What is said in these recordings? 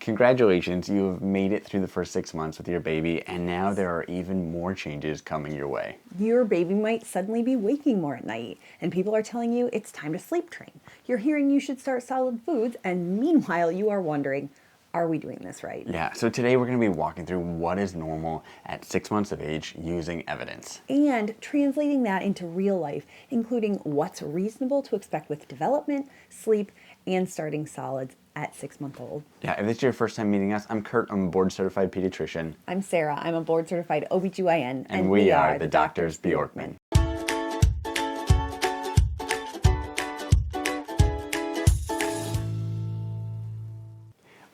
Congratulations, you have made it through the first 6 months with your baby, and now there are even more changes coming your way. Your baby might suddenly be waking more at night, and people are telling you it's time to sleep train. You're hearing you should start solid foods, and meanwhile you are wondering, are we doing this right? Yeah, so today we're going to be walking through what is normal at 6 months of age using evidence. And translating that into real life, including what's reasonable to expect with development, sleep, and starting solids at 6 months old. Yeah, if this is your first time meeting us, I'm Kurt, I'm a board-certified pediatrician. I'm Sarah, I'm a board-certified OBGYN. And we are the Doctors Bjorkman.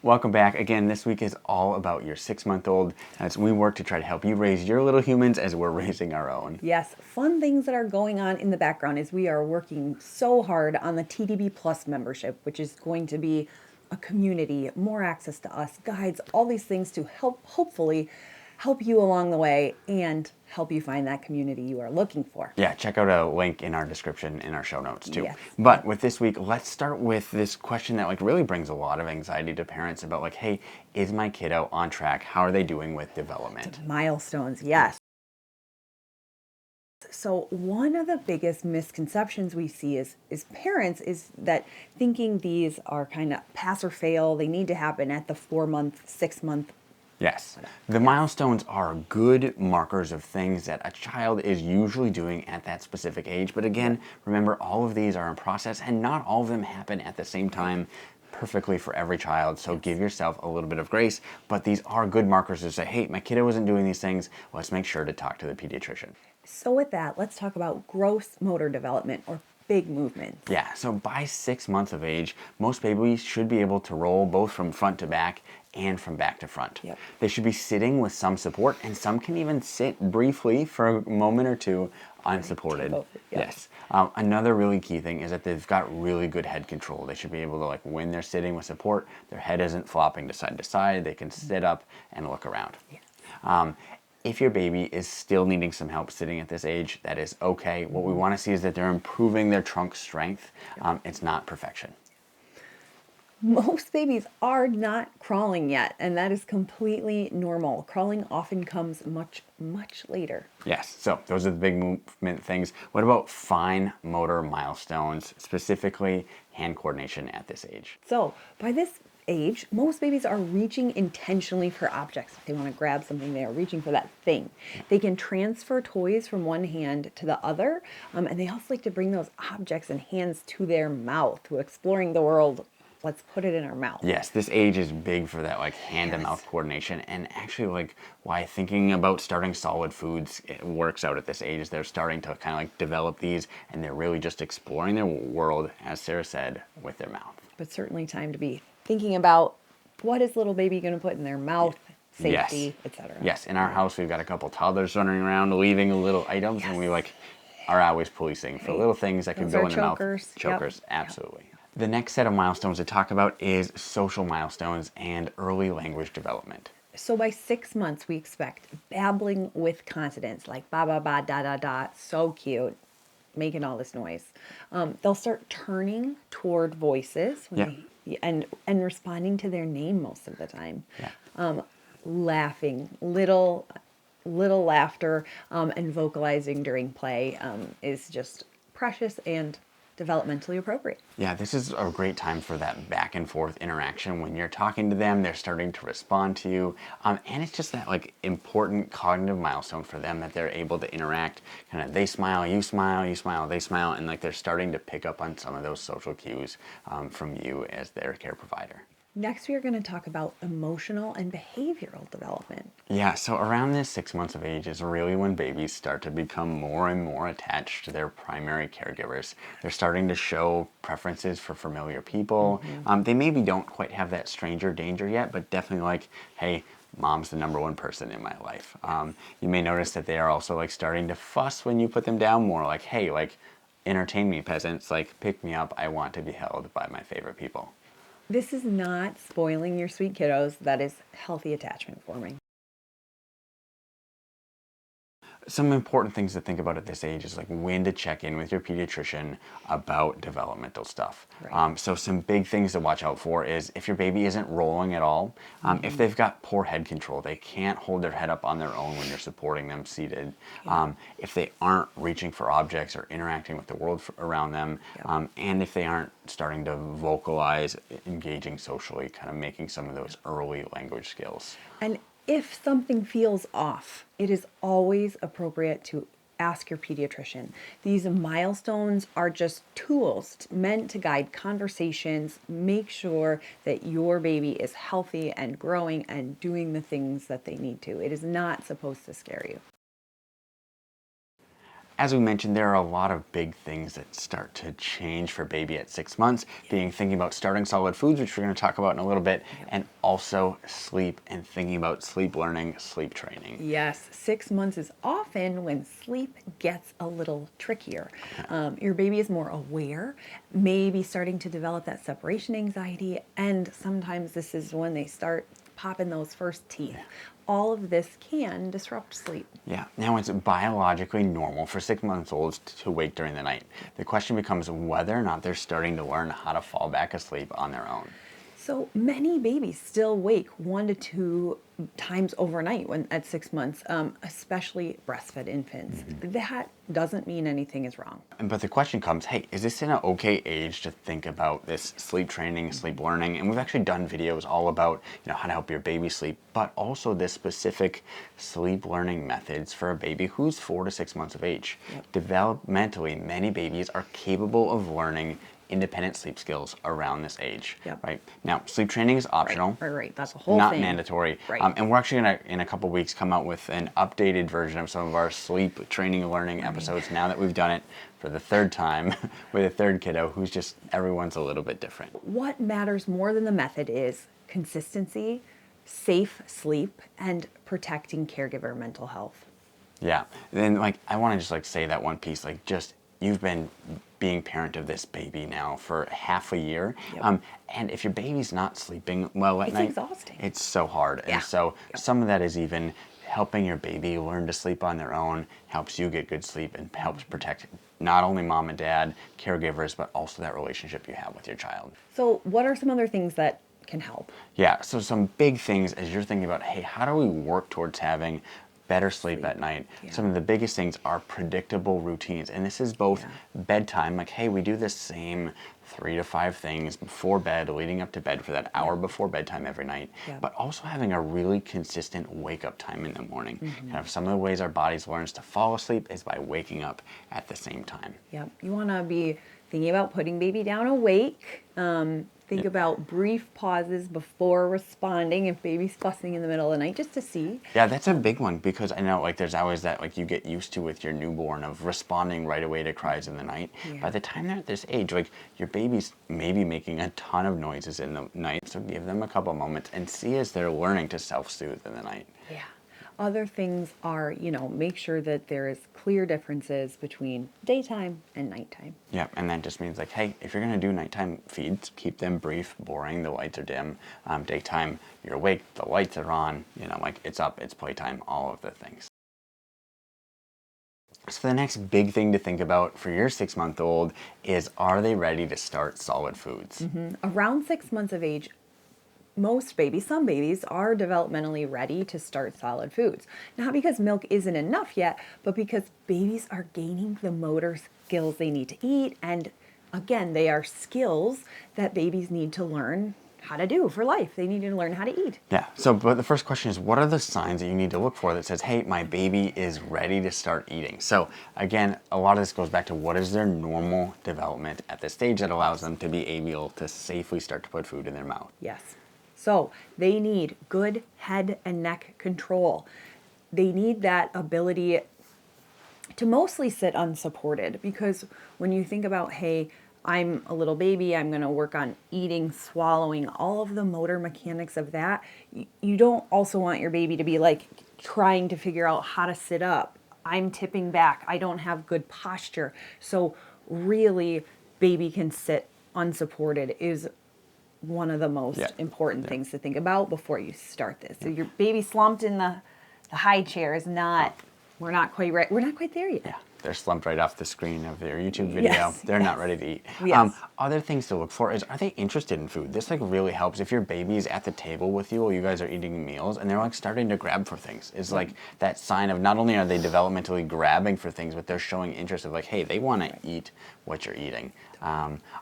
Welcome back. Again, this week is all about your 6-month-old as we work to try to help you raise your little humans as we're raising our own. Yes, fun things that are going on in the background as we are working so hard on the TDB Plus membership, which is going to be a community, more access to us, guides, all these things to hopefully help you along the way and help you find that community you are looking for. Yeah, check out a link in our description in our show notes too. Yes. But with this week, let's start with this question that really brings a lot of anxiety to parents about hey, is my kiddo on track? How are they doing with development? Milestones, yes. So one of the biggest misconceptions we see is parents is that thinking these are kind of pass or fail. They need to happen at the 4-month, 6-month. Yes. The milestones are good markers of things that a child is usually doing at that specific age. But again, remember, all of these are in process and not all of them happen at the same time perfectly for every child. So give yourself a little bit of grace. But these are good markers to say, hey, my kiddo isn't doing these things. Let's make sure to talk to the pediatrician. So with that, let's talk about gross motor development or big movements. Yeah, so by 6 months of age, most babies should be able to roll both from front to back and from back to front. Yep. They should be sitting with some support, and some can even sit briefly for a moment or two unsupported. Yep. Yes. Another really key thing is that they've got really good head control. They should be able to, when they're sitting with support, their head isn't flopping to side. They can sit up and look around. Yes. If your baby is still needing some help sitting at this age, that is okay. What we want to see is that they're improving their trunk strength. It's not perfection. Most babies are not crawling yet, and that is completely normal. Crawling often comes much, much later. Yes, so those are the big movement things. What about fine motor milestones, specifically hand coordination at this age? So by this age, most babies are reaching intentionally for objects. If they want to grab something, they are reaching for that thing. They can transfer toys from one hand to the other, and they also like to bring those objects and hands to their mouth, to exploring the world. Let's put it in our mouth. Yes, this age is big for that hand to mouth coordination, and actually why thinking about starting solid foods it works out at this age is they're starting to kind of develop these, and they're really just exploring their world, as Sarah said, with their mouth. But certainly time to be thinking about what is little baby going to put in their mouth, safety, etc. Yes, in our house we've got a couple toddlers running around leaving little items, and we are always policing for little things that could go in their mouth. Chokers, absolutely. The next set of milestones to talk about is social milestones and early language development. So by 6 months, we expect babbling with consonants like ba, ba, ba, da, da, da, so cute, making all this noise. They'll start turning toward voices and responding to their name most of the time. Laughing, little laughter, and vocalizing during play is just precious and developmentally appropriate. Yeah, this is a great time for that back and forth interaction. When you're talking to them, they're starting to respond to you. And it's just that important cognitive milestone for them that they're able to interact. Kind of they smile, you smile, you smile, they smile, and they're starting to pick up on some of those social cues from you as their care provider. Next, we are going to talk about emotional and behavioral development. Yeah, so around this 6 months of age is really when babies start to become more and more attached to their primary caregivers. They're starting to show preferences for familiar people. They maybe don't quite have that stranger danger yet, but definitely hey, mom's the number one person in my life. You may notice that they are also starting to fuss when you put them down more, hey, entertain me, peasants, pick me up, I want to be held by my favorite people. This is not spoiling your sweet kiddos. That is healthy attachment forming. Some important things to think about at this age is like when to check in with your pediatrician about developmental stuff. Right. So some big things to watch out for is if your baby isn't rolling at all, if they've got poor head control, they can't hold their head up on their own when you're supporting them seated. Yeah. If they aren't reaching for objects or interacting with the world around them, Yep. and if they aren't starting to vocalize, engaging socially, kind of making some of those early language skills. And if something feels off, it is always appropriate to ask your pediatrician. These milestones are just tools meant to guide conversations, make sure that your baby is healthy and growing and doing the things that they need to. It is not supposed to scare you. As we mentioned, there are a lot of big things that start to change for baby at 6 months, being thinking about starting solid foods, which we're going to talk about in a little bit, and also sleep and thinking about sleep learning, sleep training. Yes, 6 months is often when sleep gets a little trickier. Your baby is more aware, maybe starting to develop that separation anxiety, and sometimes this is when they start popping those first teeth. All of this can disrupt sleep. Yeah. Now, it's biologically normal for 6 months olds to wake during the night. The question becomes whether or not they're starting to learn how to fall back asleep on their own. So many babies still wake 1 to 2 times overnight when at 6 months, especially breastfed infants. That doesn't mean anything is wrong. But the question comes, hey, is this an okay age to think about this sleep training, sleep learning? And we've actually done videos all about, how to help your baby sleep, but also the specific sleep learning methods for a baby who's 4 to 6 months of age. Developmentally, many babies are capable of learning independent sleep skills around this age. Right now, sleep training is optional. Right. That's a whole not thing. mandatory. Right. And we're actually going to, in a couple weeks, come out with an updated version of some of our sleep training and learning episodes now that we've done it for the third time with a third kiddo who's just, everyone's a little bit different. What matters more than the method is consistency, safe sleep, and protecting caregiver mental health. Yeah. Then, I want to just, say that one piece, you've been being parent of this baby now for half a year. And if your baby's not sleeping well at night, It's exhausting. it's so hard. And so some of that is even helping your baby learn to sleep on their own, helps you get good sleep and helps protect not only mom and dad, caregivers, but also that relationship you have with your child. So what are some other things that can help? Yeah, so some big things as you're thinking about, hey, how do we work towards having better sleep at night? Some of the biggest things are predictable routines. And this is both bedtime, hey, we do the same 3 to 5 things before bed, leading up to bed for that hour before bedtime every night, but also having a really consistent wake up time in the morning. Kind of some of the ways our bodies learns to fall asleep is by waking up at the same time. You want to be thinking about putting baby down awake. Think about brief pauses before responding if baby's fussing in the middle of the night, just to see. Yeah, that's a big one because I know there's always that you get used to with your newborn of responding right away to cries in the night. By the time they're at this age, your baby's maybe making a ton of noises in the night, so give them a couple moments and see as they're learning to self-soothe in the night. Other things are, make sure that there is clear differences between daytime and nighttime. Yeah, and that just means hey, if you're going to do nighttime feeds, keep them brief, boring, the lights are dim. Daytime, you're awake, the lights are on, it's up, it's playtime, all of the things. So the next big thing to think about for your 6-month-old is, are they ready to start solid foods? Around 6 months of age, some babies are developmentally ready to start solid foods. Not because milk isn't enough yet, but because babies are gaining the motor skills they need to eat. And again, they are skills that babies need to learn how to do for life. They need to learn how to eat. Yeah, but the first question is, what are the signs that you need to look for that says, hey, my baby is ready to start eating? So again, a lot of this goes back to what is their normal development at this stage that allows them to be able to safely start to put food in their mouth. Yes. So they need good head and neck control. They need that ability to mostly sit unsupported, because when you think about, hey, I'm a little baby, I'm going to work on eating, swallowing, all of the motor mechanics of that, you don't also want your baby to be trying to figure out how to sit up. I'm tipping back. I don't have good posture. So really, baby can sit unsupported is one of the most important things to think about before you start this. So your baby slumped in the high chair is not We're not quite right. We're not quite there yet. Yeah, they're slumped right off the screen of their YouTube video. Yes, They're not ready to eat. Yes. Other things to look for is, are they interested in food? This like really helps if your baby is at the table with you while you guys are eating meals and they're like starting to grab for things. It's like that sign of not only are they developmentally grabbing for things, but they're showing interest of like, hey, they want to eat what you're eating.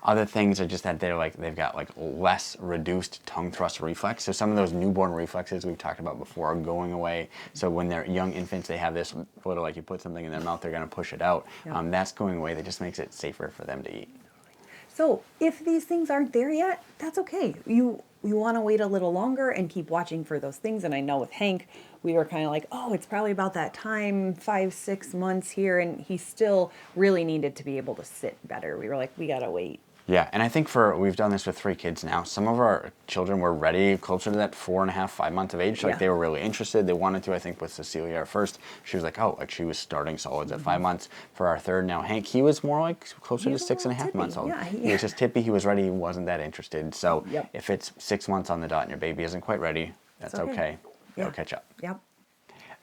Other things are just that they've got like less reduced tongue thrust reflex. So some of those newborn reflexes we've talked about before are going away. So when they're young infants, they have this little, like you put something in their mouth, they're going to push it out. That's going away. That just makes it safer for them to eat. So if these things aren't there yet, that's okay. You want to wait a little longer and keep watching for those things. And I know with Hank, we were kind of like, oh, it's probably about that time, 5-6 months here. And he still really needed to be able to sit better. We were like, we got to wait. Yeah, and I think we've done this with 3 kids now. Some of our children were ready closer to that 4.5, 5 months of age. Like they were really interested. They wanted to. I think with Cecilia, our first, she was like, oh, like she was starting solids at 5 months. For our third now, Hank, he was more like closer to 6.5 months old. Yeah, he was just tippy. He was ready. He wasn't that interested. So Yep. if it's 6 months on the dot and your baby isn't quite ready, that's okay. They'll catch up. Yep.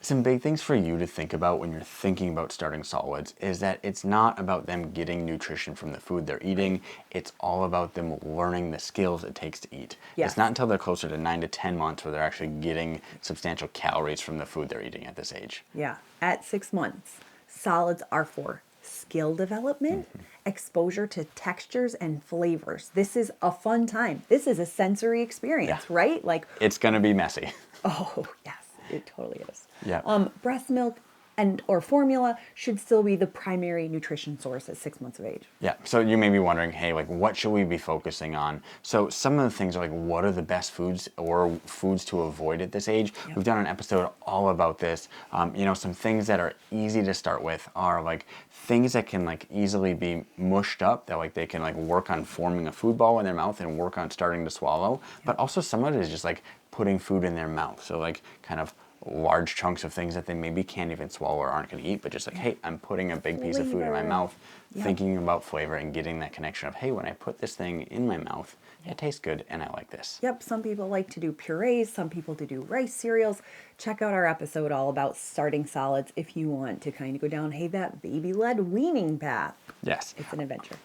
Some big things for you to think about when you're thinking about starting solids is that it's not about them getting nutrition from the food they're eating. It's all about them learning the skills it takes to eat. Yes. It's not until they're closer to 9 to 10 months where they're actually getting substantial calories from the food they're eating at this age. Yeah. At 6 months, solids are for skill development, exposure to textures and flavors. This is a fun time. This is a sensory experience, right? Like, it's going to be messy. oh, yes, it totally is. Yeah. Breast milk and or formula should still be the primary nutrition source at 6 months of age. Yeah, so you may be wondering, hey, like what should we be focusing on? So some of the things are like, what are the best foods or foods to avoid at this age? We've done an episode all about this. Some things that are easy to start with are like things that can like easily be mushed up, that like they can like work on forming a food ball in their mouth and work on starting to swallow. But also some of it is just like putting food in their mouth. So like kind of large chunks of things that they maybe can't even swallow or aren't going to eat, but just like, hey, I'm putting a big piece of food in my mouth, thinking about flavor and getting that connection of, hey, when I put this thing in my mouth, it tastes good and I like this. Yep, some people like to do purees, some people to do rice cereals. Check out our episode all about starting solids if you want to kind of go down, hey, that baby-led weaning path. Yes. It's an adventure.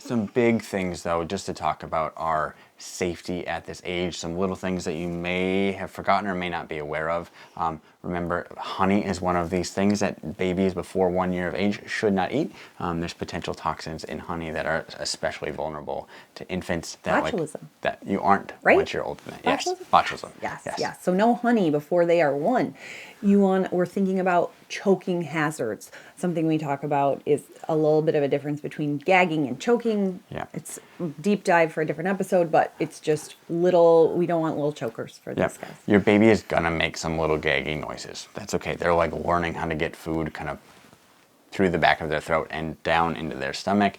Some big things, though, just to talk about are safety at this age. Some little things that you may have forgotten or may not be aware of. Remember, honey is one of these things that babies before 1 year of age should not eat. There's potential toxins in honey that are especially vulnerable to infants Botulism. That you aren't once you're older than that. Yes, botulism. Yes. So no honey before they are 1. We're thinking about choking hazards. Something we talk about is a little bit of a difference between gagging and choking. Yeah. It's a deep dive for a different episode, but it's just we don't want little chokers for these guys. Your baby is gonna make some little gagging noises. That's okay. They're like learning how to get food kind of through the back of their throat and down into their stomach.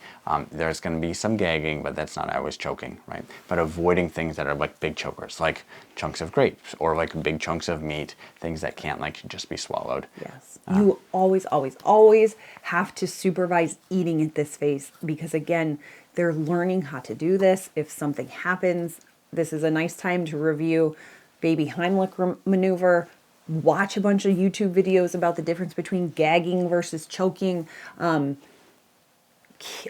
There's going to be some gagging, but that's not always choking, right? But avoiding things that are like big chokers, like chunks of grapes or like big chunks of meat, things that can't like just be swallowed. Yes. You always, always, always have to supervise eating at this phase because, again, they're learning how to do this. If something happens, this is a nice time to review baby Heimlich maneuver. Watch a bunch of YouTube videos about the difference between gagging versus choking.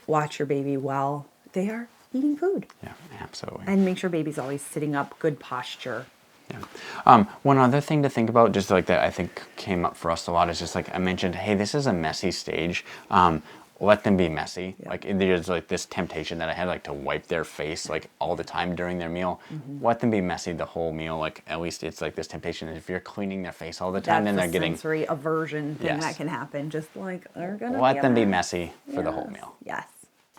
Watch your baby while they are eating food. Yeah, absolutely. And make sure baby's always sitting up, good posture. Yeah. One other thing to think about, just like that I think came up for us a lot, is just like I mentioned, hey, this is a messy stage. Let them be messy. Yeah. Like there's like this temptation that I had like to wipe their face like all the time during their meal. Let them be messy the whole meal. Like at least it's like this temptation. If you're cleaning their face all the time, then they're getting sensory aversion thing that can happen. Just like they're gonna let them be messy for the whole meal. Yes.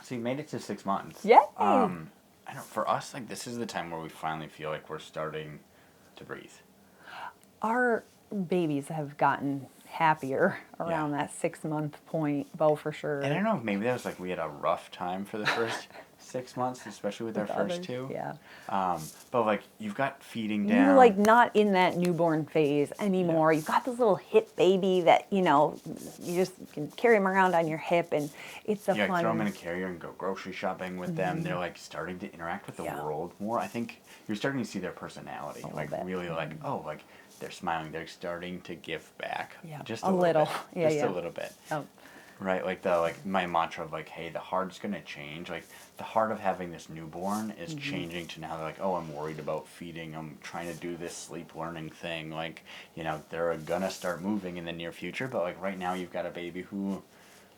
So you made it to 6 months. Yeah. I know for us, like this is the time where we finally feel like we're starting to breathe. Our babies have gotten happier around that 6 month point, Bo, for sure. And I don't know if maybe that was like we had a rough time for the first 6 months, especially with our first others, two. yeah. But like you've got feeding down. You're like not in that newborn phase anymore. You've got this little hip baby that, you just can carry him around on your hip, and it's a You like fun. throw them in a carrier and go grocery shopping with them. They're like starting to interact with the world more. I think you're starting to see their personality, like bit. really like, oh, like they're smiling. They're starting to give back. Yeah, Just a little. bit. Yeah, just yeah. a little bit. Oh. Right, like my mantra of like, hey, the heart's gonna change. Like the heart of having this newborn is changing to now like, oh, I'm worried about feeding. I'm trying to do this sleep learning thing. Like, they're gonna start moving in the near future. But like right now, you've got a baby who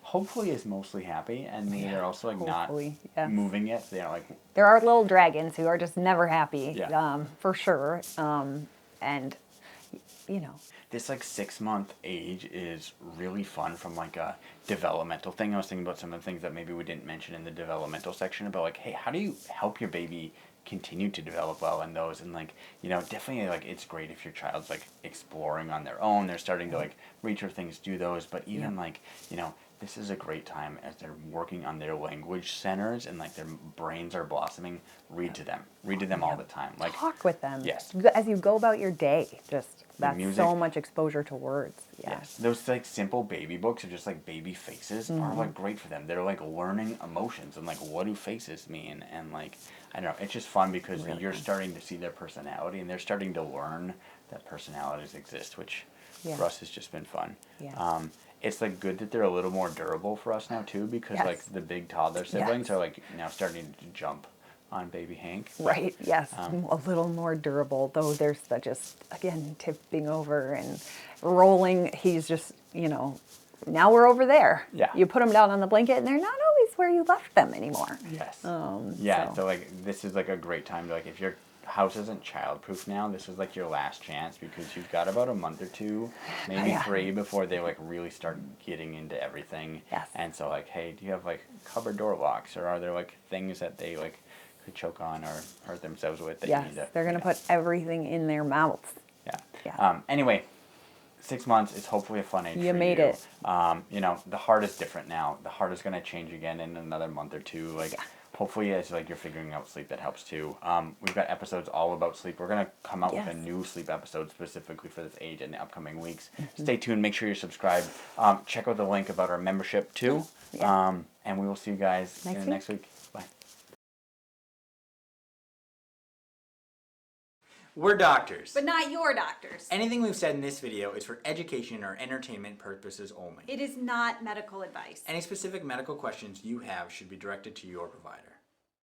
hopefully is mostly happy, and they're also like hopefully, not yes. moving it. They're like, There are little dragons who are just never happy, Yeah. for sure. And this like 6 month age is really fun from like a developmental thing. I was thinking about some of the things that maybe we didn't mention in the developmental section about like, hey, how do you help your baby continue to develop well in those? And like, definitely like it's great if your child's like exploring on their own. They're starting to like reach for things, do those. But even like, this is a great time as they're working on their language centers and like their brains are blossoming. Read to them. Read to them all the time. Like talk with them. Yes. As you go about your day, that's music. so much exposure to words. Yeah. Yes, those like simple baby books of just like baby faces are like great for them. They're like learning emotions and like what do faces mean, and like I don't know, it's just fun because you're starting to see their personality and they're starting to learn that personalities exist, which for us has just been fun. Yeah. It's like good that they're a little more durable for us now too, because like the big toddler siblings are like now starting to jump on baby Hank. Right, yes, a little more durable, though there's the just, again, tipping over and rolling. He's just, now we're over there. Yeah. You put them down on the blanket and they're not always where you left them anymore. Yes. So So like this is like a great time to like, if your house isn't childproof now, this is like your last chance because you've got about a month or two, maybe 3 before they like really start getting into everything. Yes. And so like, hey, do you have like cupboard door locks, or are there like things that they like could choke on or hurt themselves with that you Yes, need to they're going to put everything in their mouths. Yeah. Anyway, 6 months is hopefully a fun age You for made you. it. The heart is different now. The heart is going to change again in another month or two. Like, hopefully as like you're figuring out sleep, that helps too. We've got episodes all about sleep. We're going to come out with a new sleep episode specifically for this age in the upcoming weeks. Stay tuned. Make sure you're subscribed. Check out the link about our membership too. And we will see you guys next week. Bye. We're doctors. But not your doctors. Anything we've said in this video is for education or entertainment purposes only. It is not medical advice. Any specific medical questions you have should be directed to your provider.